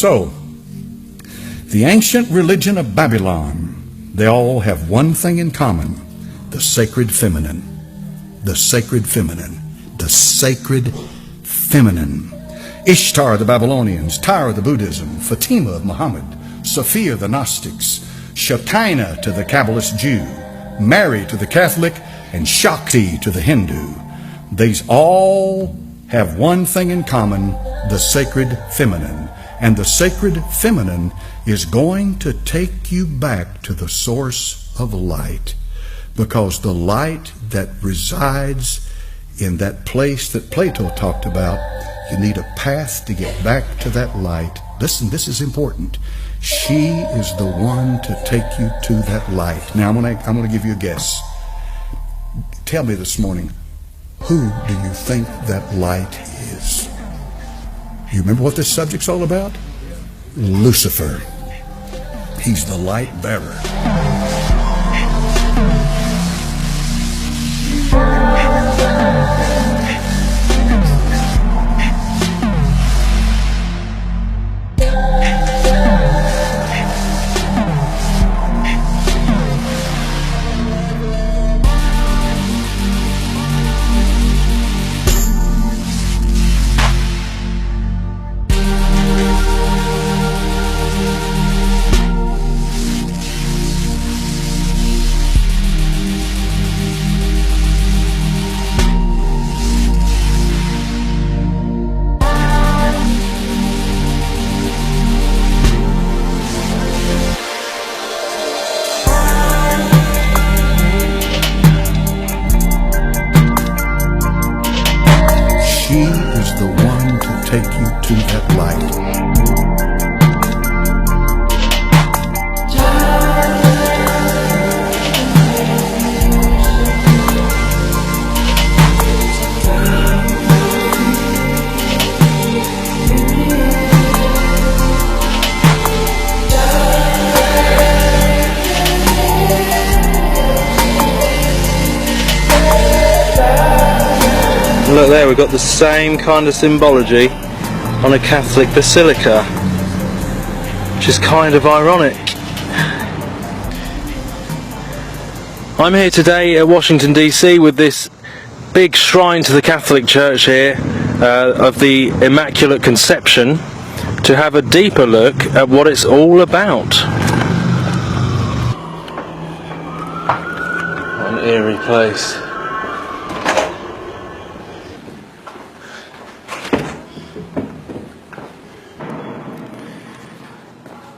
So, the ancient religion of Babylon, they all have one thing in common: the sacred feminine. The sacred feminine. The sacred feminine. Ishtar the Babylonians, Tyre the Buddhism, Fatima of Muhammad, Sophia the Gnostics, Shekinah to the Kabbalist Jew, Mary to the Catholic, and Shakti to the Hindu. These all have one thing in common: the sacred feminine. And the sacred feminine is going to take you back to the source of light, because the light that resides in that place that Plato talked about, you need a path to get back to that light. Listen, this is important. She is the one to take you to that light. Now, I'm going to give you a guess. Tell me this morning, who do you think that light is? You remember what this subject's all about? Lucifer. He's the light bearer. She is the one to take you to that light. Look there, we've got the same kind of symbology on a Catholic basilica, which is kind of ironic. I'm here today at Washington DC with this big shrine to the Catholic Church here of the Immaculate Conception, to have a deeper look at what it's all about. What an eerie place.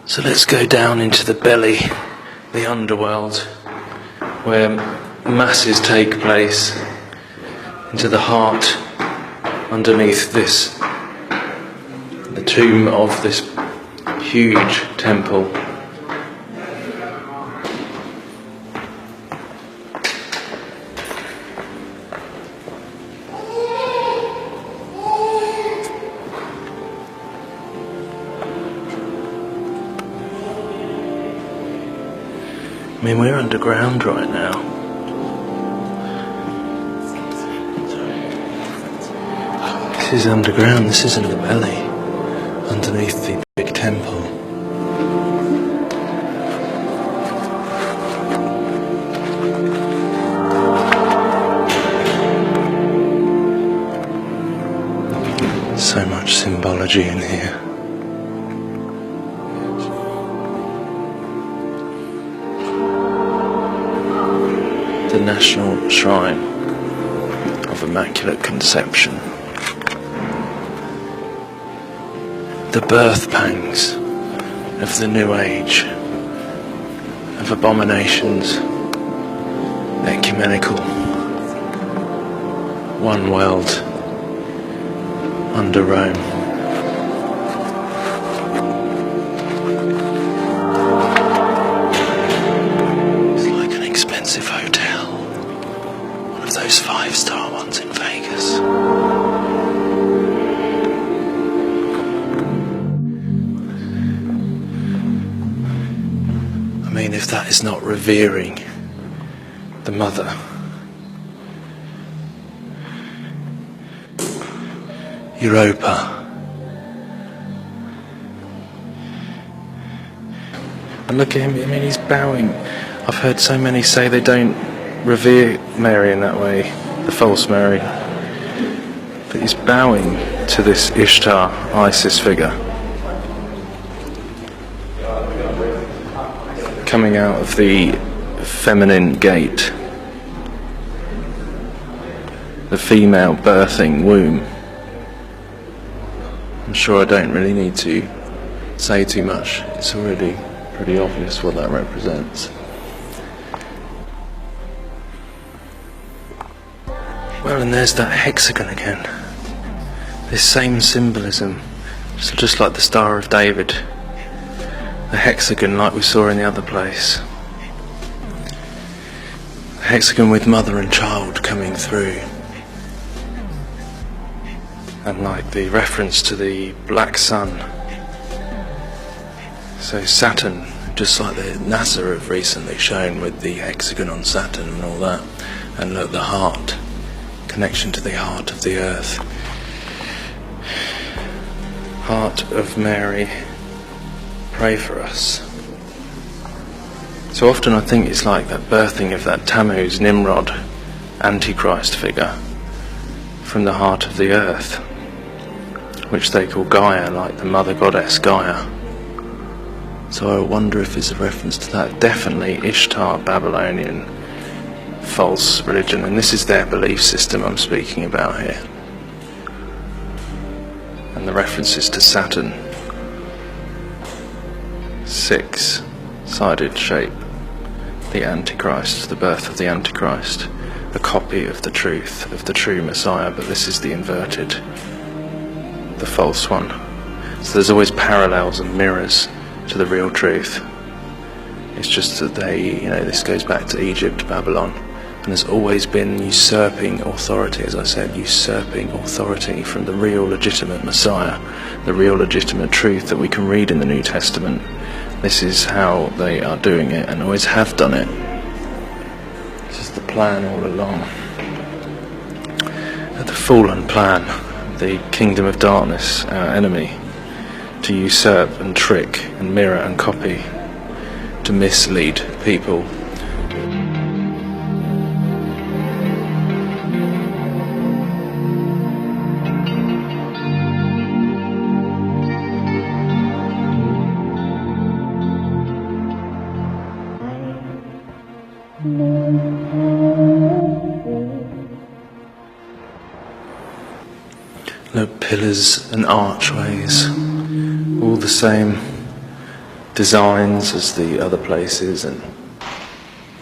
So let's go down into the belly, the underworld, where masses take place, into the heart, underneath this, the tomb of this huge temple. I mean, we're underground right now. This is underground, this isn't the belly, underneath the big temple. So much symbology in here. The National Shrine of Immaculate Conception. The birth pangs of the New Age, of abominations, ecumenical, one world under Rome. It's like an expensive hotel. One of those 5-star ones in Vegas. I mean, if that is not revering the Mother. Europa. And look at him, I mean, he's bowing. I've heard so many say they don't revere Mary in that way, the false Mary. But he's bowing to this Ishtar, Isis figure. Coming out of the feminine gate. The female birthing womb. I'm sure I don't really need to say too much. It's already pretty obvious what that represents. Well, and there's that hexagon again. This same symbolism, just like the Star of David. The hexagon like we saw in the other place. The hexagon with mother and child coming through. And like the reference to the black sun. So Saturn, just like the NASA have recently shown with the hexagon on Saturn and all that. And look, the heart, connection to the heart of the earth. Heart of Mary, pray for us. So often I think it's like that birthing of that Tammuz, Nimrod, Antichrist figure from the heart of the earth, which they call Gaia, like the mother goddess Gaia. So I wonder if it's a reference to that. Definitely Ishtar, Babylonian, false religion, and this is their belief system I'm speaking about here. And the references to Saturn. 6-sided shape. The Antichrist, the birth of the Antichrist. A copy of the truth, of the true Messiah, but this is the inverted, the false one. So there's always parallels and mirrors to the real truth. It's just that this goes back to Egypt, Babylon, and there's always been usurping authority, as I said, usurping authority from the real legitimate Messiah, the real legitimate truth that we can read in the New Testament. This is how they are doing it, and always have done it. This is the plan all along. The fallen plan, the kingdom of darkness, our enemy, to usurp and trick and mirror and copy, to mislead people. Look, pillars and archways, all the same designs as the other places, and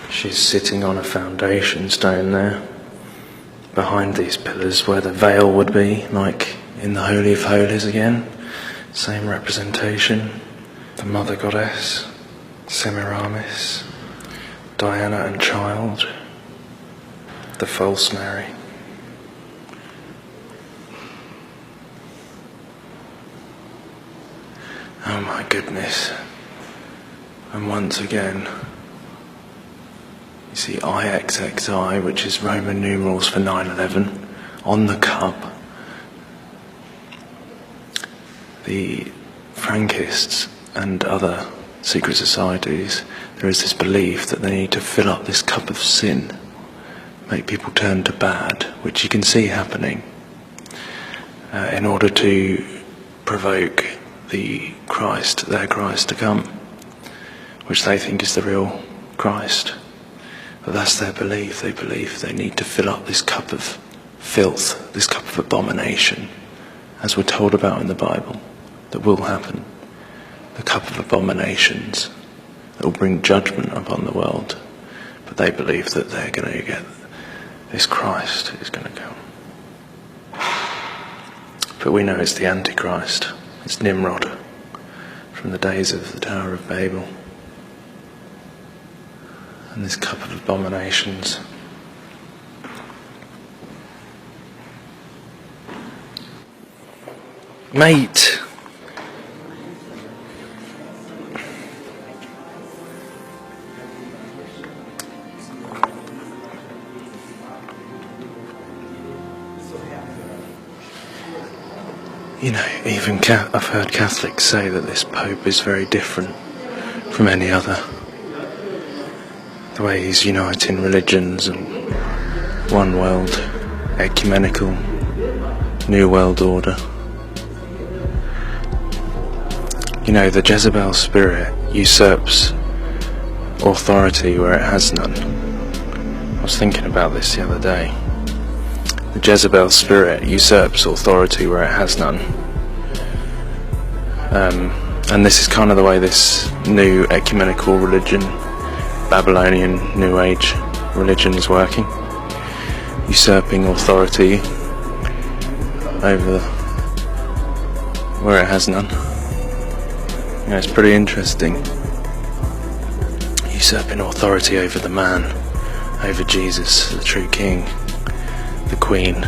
she's sitting on a foundation stone there, behind these pillars where the veil would be, like in the Holy of Holies again, same representation, the Mother Goddess, Semiramis, Diana and Child, the false Mary. Oh my goodness. And once again, you see IXXI, which is Roman numerals for 9/11, on the cup. The Frankists and other secret societies, there is this belief that they need to fill up this cup of sin, make people turn to bad, which you can see happening, in order to provoke their Christ to come, which they think is the real Christ. But that's their belief. They believe they need to fill up this cup of filth, this cup of abomination, as we're told about in the Bible, that will happen. The cup of abominations that will bring judgment upon the world. But they believe that they're going to get this Christ is going to come. But we know it's the Antichrist. It's Nimrod from the days of the Tower of Babel. And this cup of abominations. Mate! You know, even I've heard Catholics say that this Pope is very different from any other. The way he's uniting religions and one world, ecumenical, new world order. You know, the Jezebel spirit usurps authority where it has none. I was thinking about this the other day. The Jezebel spirit usurps authority where it has none. And this is kind of the way this new ecumenical religion, Babylonian New Age religion, is working. Usurping authority over where it has none. You know, it's pretty interesting. Usurping authority over the man, over Jesus, the true king, the queen,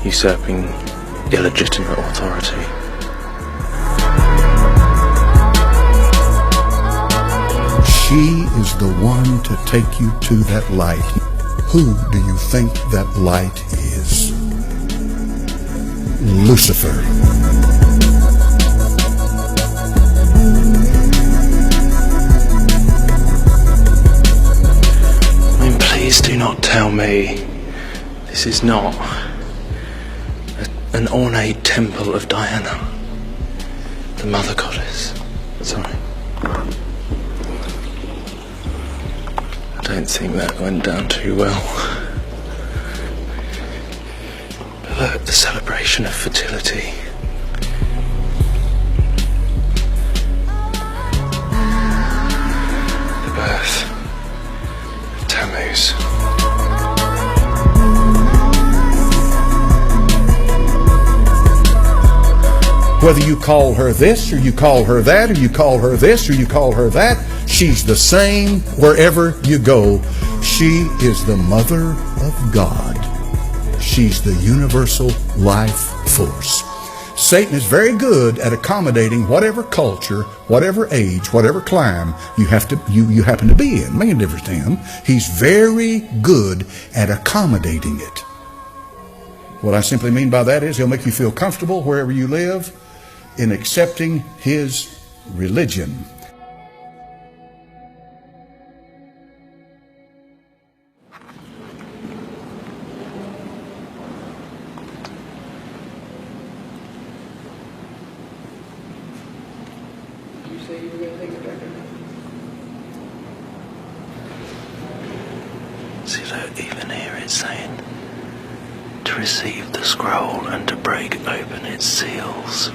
usurping illegitimate authority. She is the one to take you to that light. Who do you think that light is? Lucifer. I mean, please do not tell me this is not an ornate temple of Diana, the mother goddess. Sorry. I don't think that went down too well. But look, the celebration of fertility. The birth of Tammuz. Whether you call her this, or you call her that, or you call her this, or you call her that, she's the same wherever you go. She is the Mother of God. She's the universal life force. Satan is very good at accommodating whatever culture, whatever age, whatever clime you happen to be in. Make a difference to him. He's very good at accommodating it. What I simply mean by that is he'll make you feel comfortable wherever you live in accepting his religion. You say you were going to take a record? See, look, even here it's saying to receive the scroll and to break open its seals.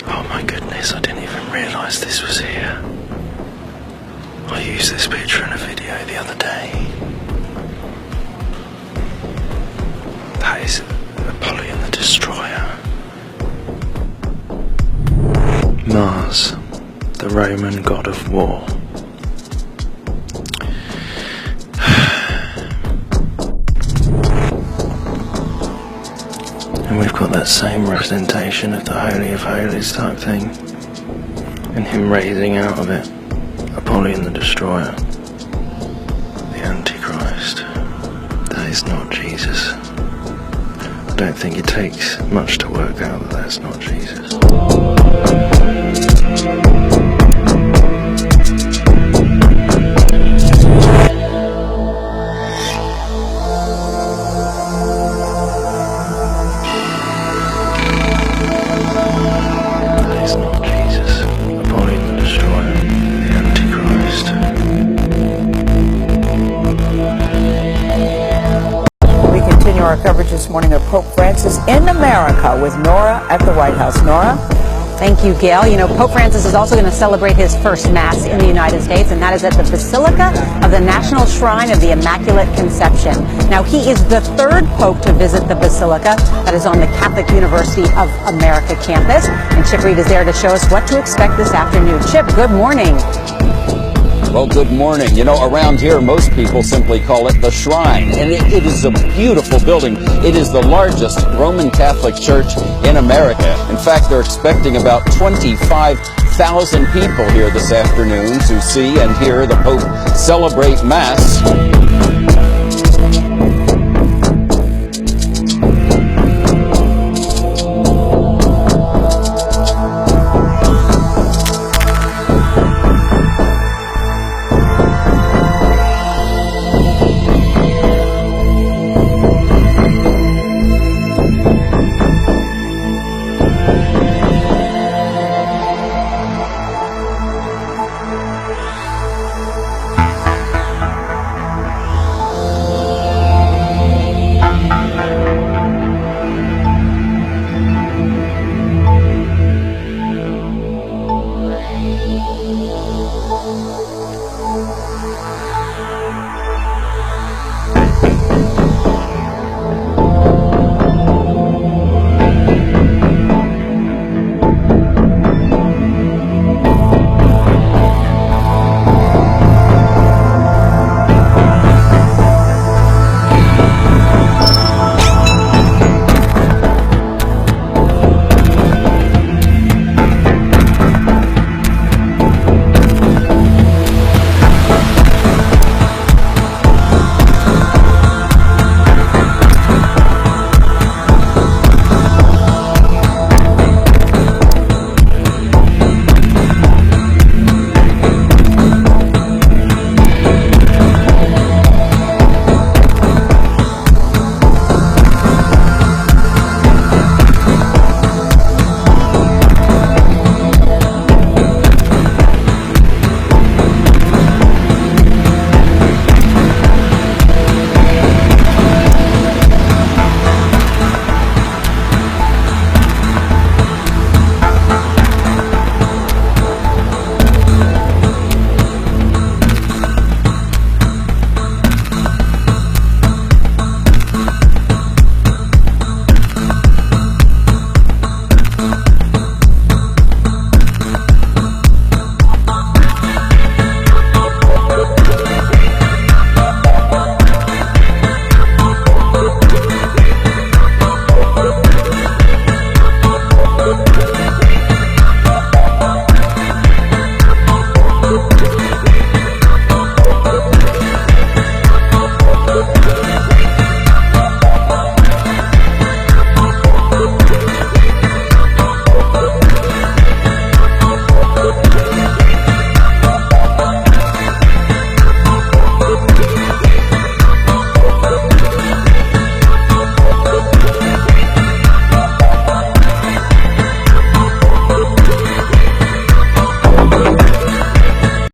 Oh my goodness, I didn't even realise this was here. I used this picture in a video the other day. That is Apollyon the Destroyer. Mars, the Roman god of war. And we've got that same representation of the Holy of Holies type thing, and him raising out of it Apollyon the Destroyer, the Antichrist. That is not Jesus. I don't think it takes much to work out that that's not Jesus. Our coverage this morning of Pope Francis in America with Nora at the White House. Nora? Thank you, Gail. You know, Pope Francis is also going to celebrate his first Mass in the United States, and that is at the Basilica of the National Shrine of the Immaculate Conception. Now, he is the third Pope to visit the Basilica that is on the Catholic University of America campus. And Chip Reed is there to show us what to expect this afternoon. Chip, good morning. Well, good morning. You know, around here, most people simply call it the Shrine, and it is a beautiful building. It is the largest Roman Catholic church in America. In fact, they're expecting about 25,000 people here this afternoon to see and hear the Pope celebrate Mass.